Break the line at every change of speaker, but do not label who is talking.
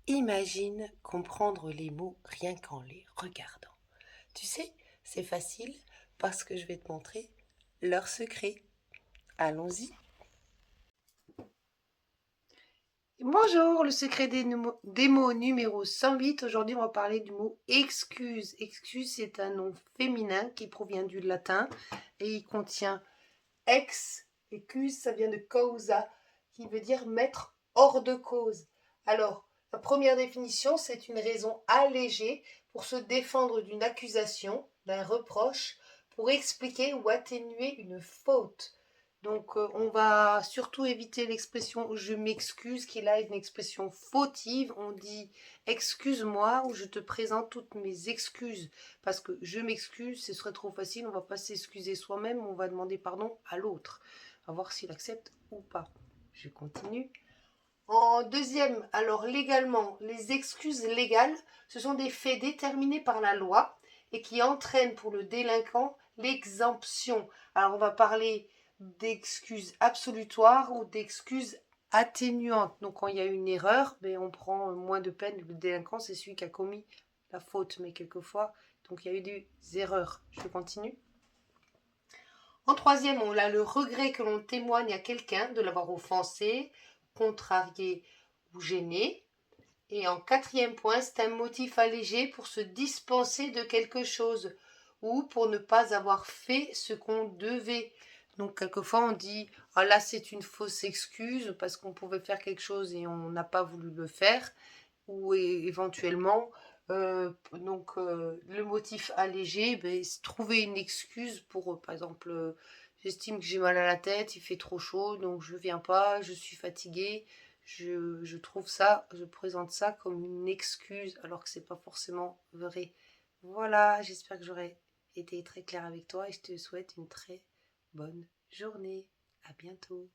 Imagine comprendre les mots rien qu'en les regardant. Tu sais, c'est facile parce que je vais te montrer leur secret. Allons-y. Bonjour, le secret des mots numéro 108. Aujourd'hui, on va parler du mot excuse. Excuse, c'est un nom féminin qui provient du latin et il contient ex. Excuse, ça vient de causa, qui veut dire mettre hors de cause. Alors, la première définition, c'est une raison allégée pour se défendre d'une accusation, d'un reproche, pour expliquer ou atténuer une faute. Donc, on va surtout éviter l'expression je m'excuse, qui là est une expression fautive. On dit excuse-moi ou je te présente toutes mes excuses. Parce que je m'excuse, ce serait trop facile, on ne va pas s'excuser soi-même, on va demander pardon à l'autre. On va voir s'il accepte ou pas. Je continue. En deuxième, alors légalement, les excuses légales, ce sont des faits déterminés par la loi et qui entraînent pour le délinquant l'exemption. Alors on va parler d'excuses absolutoires ou d'excuses atténuantes. Donc quand il y a une erreur, ben, on prend moins de peine. Le délinquant, c'est celui qui a commis la faute, mais quelquefois, donc il y a eu des erreurs. Je continue. En troisième, on a le regret que l'on témoigne à quelqu'un de l'avoir offensé, contrarié ou gêné. Et en quatrième point, c'est un motif allégé pour se dispenser de quelque chose ou pour ne pas avoir fait ce qu'on devait. Donc quelquefois on dit ah là c'est une fausse excuse parce qu'on pouvait faire quelque chose et on n'a pas voulu le faire, ou éventuellement le motif allégé, ben, c'est trouver une excuse pour par exemple j'estime que j'ai mal à la tête, il fait trop chaud donc je viens pas, je suis fatiguée. Je trouve ça, je présente ça comme une excuse alors que c'est pas forcément vrai. Voilà, j'espère que j'aurai été très claire avec toi et je te souhaite une très bonne journée. À bientôt.